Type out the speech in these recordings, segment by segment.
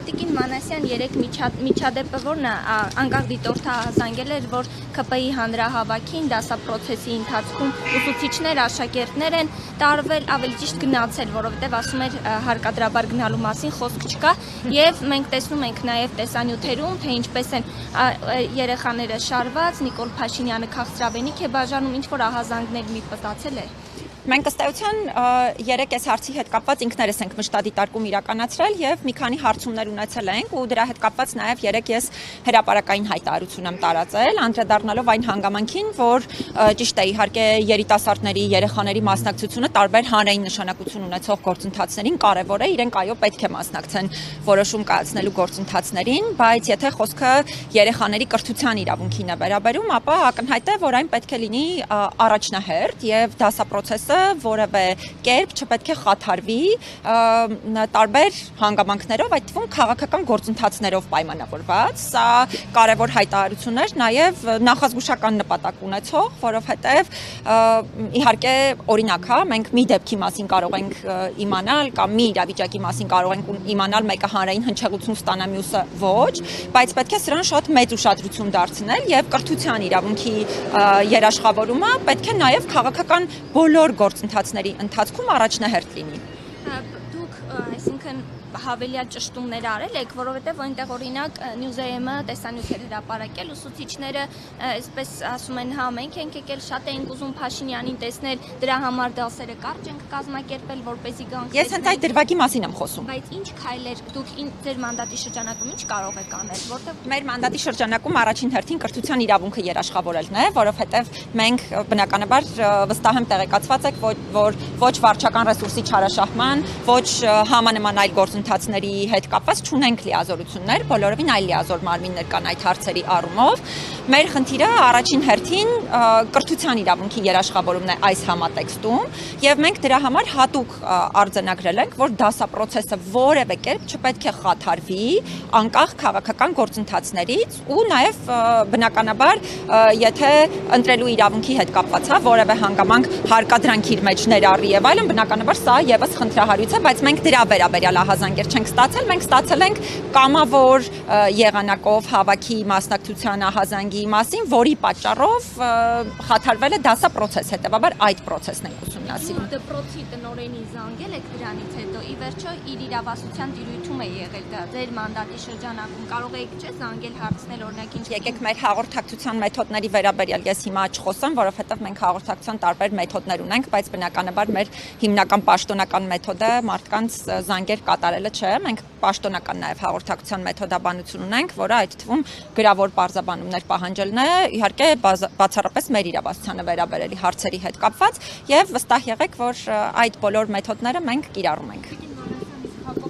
Տիկին Մանասյան երեք միջադեպը որն է անկախ դիտորդը հազանգել էր, որ ԿՊ-ի հանրահավաքին դասապրոցեսի ընթացքում ուսուցիչներ, աշակերտներ են տարվել, ավելի ճիշտ գնացել, որովհետև ասում էր հարկադրաբար գնալու մասին խոսք չկա, եւ մենք տեսնում ենք նաեւ տեսանյութերում, թե ինչպես են երեխաները շարված, Նիկոլ Փաշինյանը քաղցրավենիք է բաժանում, ինչ որ ահազանգներ մի պատացել է։ Մենք ըստ էության երեք այս հարցի հետ կապված ինքներս ենք մշտադիտարկում իրականացրել եւ մի քանի հարցումներ ունեցել ենք ու դրա հետ կապված նաեւ երեք ես հրապարակային հայտարարություն եմ տարածել, անդրադառնալով այն հանգամանքին, որ ճիշտ է իհարկե երիտասարդների, երեխաների մասնակցությունը տարբեր հանրային նշանակություն ունեցող գործընթացներին կարեւոր է, իրենք այո պետք է մասնակցեն որոշում կայացնելու գործընթացներին, բայց եթե խոսքը երեխաների կրթության իրավունքին է վերաբերում, ապա ակնհայտ է, որ այն պետք է լինի առաջնահերթ եւ դասապրոցեսը որևէ կերպ չպետք է խաթարվի տարբեր հանգամանքներով, այդ թվում քաղաքական գործընթացներով պայմանավորված, սա կարևոր հայտարարություն էր, նաև նախազգուշական նպատակ ունեցող, որովհետև իհարկե օրինակ, մենք մի դեպքի մասին կարող ենք իմանալ կամ մի իրավիճակի մասին կարող ենք իմանալ, մեկը հանրային հնչեղություն ստանա, մյուսը ոչ, բայց պետք է սրան շատ մեծ ուշադրություն դարձնել եւ կրթության իրավունքի երաշխավորումը պետք է նաև քաղաքական բոլոր գործընթացների ընթացքում առաջնահերթ լինի։ Դուք այսինքն հավելյալ ճշտումներ արել եք, որովհետև այնտեղ օրինակ News-ը տեսանյութեր հրապարակել, ուսուցիչները այսպես ասում են, հա մենք ենք եկել, շատ էինք ուզում Փաշինյանին տեսնել, դրա համար դասերը կարճ ենք կազմակերպել, որպեսզի գանք։ Ես հենց այդ դրվագի մասին եմ խոսում։ Բայց ինչ քայլեր դուք ձեր մանդատի շրջանակում ինչ կարող եք անել, որտեղ մեր մանդատի շրջանակում առաջին հերթին կրթության իրավունքը երաշխավորելն է, որովհետև մենք բնականաբար վստահ եմ տեղեկացված եք, որ ոչ վարչական ռեսուրսի չարաշահման, ոչ համանման այլ գործընթացների հետ կապված չունենք լիազորություններ, բոլորովին այլ լիազոր մարմիններ կան այդ հարցերի առումով։ Մեր խնդիրը առաջին հերթին կրթության իրավունքի երաշխավորումն է այս համատեքստում եւ մենք դրա համար հատուկ արձանագրել ենք, որ դասապրոցեսը որևէ կերպ չպետք է խաթարվի անկախ քաղաքական գործընթացներից ու նաեւ բնականաբար եթե ընտրելու իրավունքի հետ կապված է որևէ հանգամանք հարկադրանք իր մեջ ներառի եւ այլն, բնականաբար սա եւս խնդրահարույց է, բայց մենք դրա վերաբերյալ ահազանգեր չենք ստացել, մենք ստացել ենք կամավոր եղանակով հավաքի մասնակցության ահազանգի մասին, որի պատճառով խաթարվել է դասապրոցես, հետեւաբար այդ process-ն ենք ուսումնասիրում։ Դպրոցի տնօրենի զանգել եք դրանից հետո, ի վերջո իր իրավասության դիրույթում է եղել դա ձեր մանդատի շրջանակում, կարող եք չէ զանգել հարցնել օրինակ ինչ։ Եկեք մեր հաղորդակցության մեթոդների վերաբերյալ ես հիմա չխոսեմ, որովհետև մենք հաղորդակցության տարբեր մեթոդներ ունենք, բայց բնականաբար մեր հիմնական պաշտոնական մեթոդը մարդկանց զանգեր կատարելը չէ, մենք պաշտոնական նաև հաղորդակցության մեթոդաբանություն ունենք, որը այդ թվում գրավոր պարզաբանումներ պահանջելն է, իհարկե բացառապես մեր իրավասությանը վերաբերելի հարցերի հետ կապված եւ վստահ եղեք, որ այդ բոլոր մեթոդները մենք կիրառում ենք։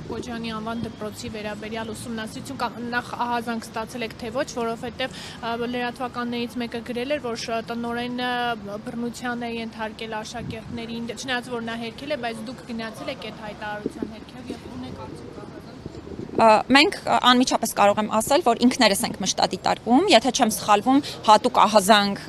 Կոջյանի անվան դպրոցի վերաբերյալ ուսումնասիրություն նախ ահազանգ ստացել եք թե ոչ, որովհետև լրատվականներից մեկը գրել էր, որ տնօրենը բռնության է ենթարկել աշակերտներին, չնայած որ նա հերքել է, բայց դուք գնացել եք այդ հայտարարության հետքով եւ ունեք արդյոք Մենք անմիջապես կարող եմ ասել, որ ինքներս ենք մշտադիտարկում, եթե չեմ սխալվում, հատուկ ահազանգ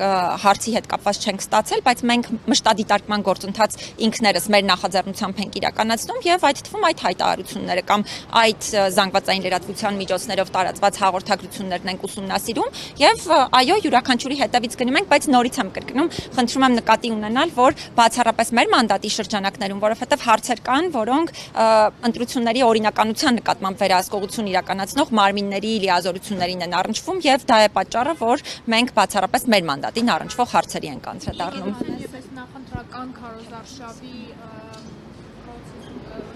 հարցի հետ կապված չենք ստացել, բայց մենք մշտադիտարկման գործընթաց ինքներս մեր նախաձեռնությամբ ենք իրականացնում եւ այդ թվում այդ հայտարարությունները կամ այդ զանգվածային լրատվության միջոցներով տարածված հաղորդագրություններն ենք ուսումնասիրում եւ այո, յուրաքանչյուրի հետևից գնում ենք, բայց նորից եմ կրկնում, խնդրում եմ նկատի ունենալ, որ բացառապես մեր մանդատի շրջանակներում, որովհետեւ հարցեր կան, որոնք ընտրությունների օրինականության նկատմամբ վերահսկողություն իրականացնող մարմինների լիազորություններին են առնչվում եւ դա է պատճառը, որ մենք բացառապես մեր մանդատին առնչվող հարցերի ենք անդրադառնում։ Եվ նախընտրական քարոզարշավի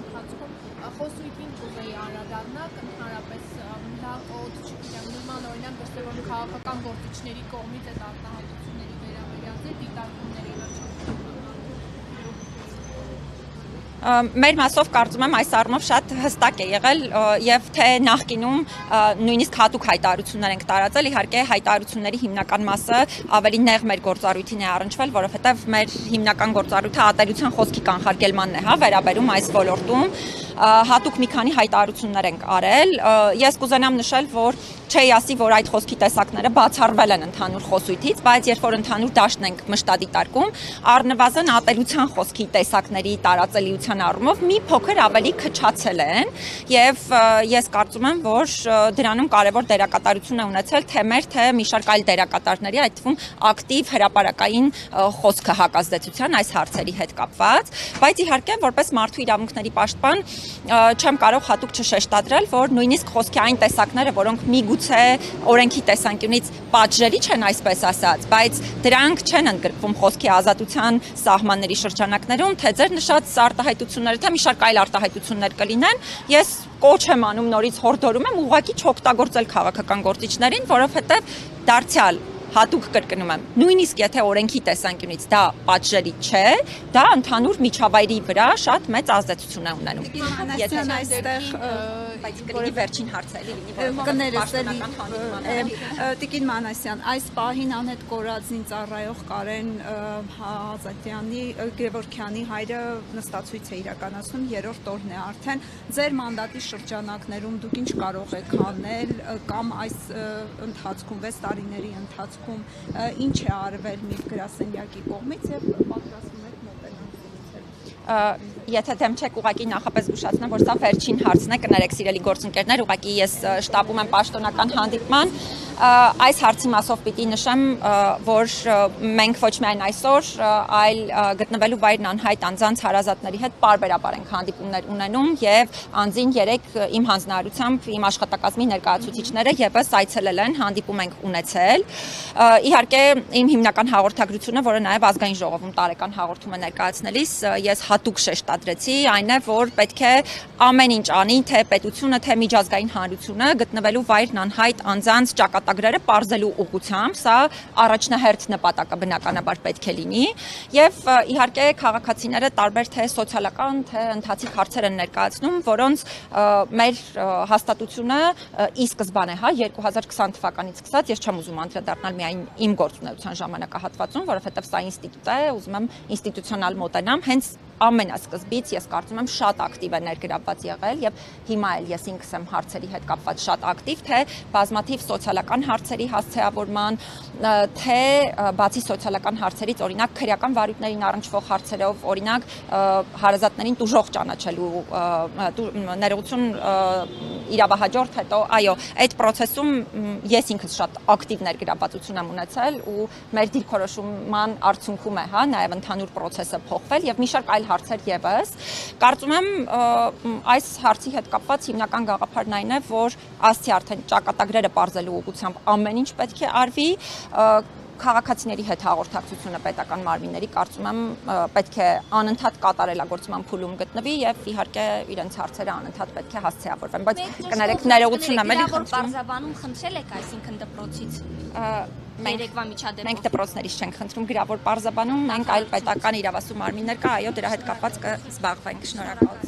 ընթացքում խոսույթին կուզեի անդրադառնալ ընդհանրապես լավ օդ, չգիտեմ, նորմալ օրինակ դրսևոր որ քաղաքական գործիչների կողմից այդ արտահայտությունների վերաբերյալ ձեր դիտարկումների Մեր մասով կարծում եմ այս առումով շատ հստակ է եղել եւ թե նախկինում նույնիսկ հատուկ հայտարարություններ ենք տարածել, իհարկե հայտարարությունների հիմնական մասը ավելի նեղ մեր գործառույթին է առնչվել, որովհետեւ մեր հիմնական գործառույթը ատելության խոսքի կանխարգելմանն է, հա, վերաբերում այս ոլորտում հատուկ մի քանի հայտարարություններ ենք արել։ Ես կուզենամ նշել, որ չի ասի, որ այդ խոսքի տեսակները բացառվել են ընդհանուր խոսույթից, բայց երբ որ ընդհանուր դաշտն ենք մշտադիտարկում, առնվազն ատելության խոսքի տեսակների տարածելիության առումով մի փոքր ավելի քչացել են, եւ ես կարծում եմ, որ դրանում կարևոր դերակատարություն է ունեցել թե մեր, թե մի շարք այլ դերակատարների, այդ թվում ակտիվ հրապարակային խոսքը հակազդեցության այս հարցերի հետ կապված, բայց իհարկե որպես մարդու իրավունքների պաշտպան չեմ կարող հատուկ չշեշտադրել, որ նույնիսկ խոսքի այն տեսակները, որոնք միգուցե օրենքի տեսանկյունից պատժելի չեն, այսպես ասած, բայց դրանք չեն ընդգրկվում խոսքի ազատության սահմանների շրջանակներում, թե ձեր նշած արտահայտությունները, թե մի շարք այլ արտահայտություններ կլինեն, ես կոչ եմ անում նորից հորդորում եմ ուղղակի չօգտագործել քաղաքական գործիչներին, որովհետև դարձյալ հատուկ կրկնում եմ, նույնիսկ եթե օրենքի տեսանկյունից դա պատժելի չէ, դա ընդհանուր միջավայրի վրա շատ մեծ ազդեցություն է ունենում։ Եթե այստեղ բայց կլինի վերջին հարցը լինի, Տիկին Մանասյան, այս պահին անհետ կորածին ծառայող Կարեն Ազատյանի Գևորգյանի հայրը նստացույց է իրականացնում, երրորդ օրն է արդեն։ Ձեր մանդատի շրջանակներում դուք ինչ կարող եք անել կամ այս ընթացքում 6 տարիների ընթացքում ինչ է արվել մի գրասենյակի կողմից եւ պատրաստվում եք մոտենալ։ Եթե դեմ չեք ուղղակի նախապես զգուշացնեմ, որ սա վերջին հարցն է, կներեք սիրելի գործընկերներ, ուղղակի ես շտապում եմ պաշտոնական հանդիպման, այս հարցի մասով պիտի նշեմ, որ մենք ոչ միայն այսօր, այլ գտնվելու վայրն անհայտ անձանց հարազատների հետ պարբերաբար ենք հանդիպումներ ունենում եւ անձին 3 իմ հանձնարարությամբ իմ աշխատակազմի ներկայացուցիչները եւս այցելել են, հանդիպում ենք ունեցել։ Իհարկե իմ հիմնական հաղորդագրությունը, որը նաեւ ազգային ժողովում տարեկան հաղորդում է ներկայացնելիս, ես հատուկ շեշտադրեցի, այն է, որ պետք է ամեն ինչ անի, թե պետությունը, թե միջազգային հանրությունը գտնվելու վայրն անհայտ անձանց ճակատագրերը պարզելու ուղղությամբ, սա առաջնահերթ նպատակը բնականաբար պետք է լինի, եւ իհարկե քաղաքացիները տարբեր թե սոցիալական, թե ընթացիկ հարցեր են ներկայացնում, որոնց մեր հաստատությունը ի սկզբանե, 2020 թվականից սկսած, ես չեմ ուզում անդրադառնալ միայն իմ գործունեության ժամանակահատվածում, որովհետեւ սա ինստիտուտ է, ուզում եմ ինստիտուցիոնալ մոտենամ, հենց ամենասկզբից ես կարծում եմ շատ ակտիվ է ներգրավված եղել եւ հիմա էլ ես ինքս եմ հարցերի հետ կապված շատ ակտիվ, թե բազմաթիվ սոցիալական հարցերի հասցեավորման, թե բացի սոցիալական հարցերից, օրինակ քրեական վարույթներին առնչվող հարցերով, օրինակ հարազատներին տուժող ճանաչելու ներողություն իրավահաջորդ հետո, այո, այդ process-ում ես ինքս շատ ակտիվ ներգրավվածություն եմ ունեցել ու մեր դիրքորոշման արդյունքում է, նաև ընդհանուր process-ը փոխվել եւ մի շարք այլ հարցեր եւս։ Կարծում եմ այս հարցի հետ կապված հիմնական գաղափարն այն է, որ ասցի արդեն ճակատագրերը պարզելու ուղղությամբ ամեն ինչ պետք է արվի, քաղաքացիների հետ հաղորդակցությունը պետական մարմինների կարծում եմ պետք է անընդհատ կատարելագործման փուլում գտնվի եւ իհարկե իրենց հարցերը անընդհատ պետք է հասցեավորվեն, բայց կներեք ներողություն եմ էլի խնդրում։ Պարզաբանում խնդրել եք այսինքն դպրոցից։ Մենք դպրոցներից չենք խնդրում գրավոր պարզաբանում, մենք այլ պետական իրավասու մարմիններ կա, այո, դրա հետ կապված կզբաղվենք։ Շնորհակալություն։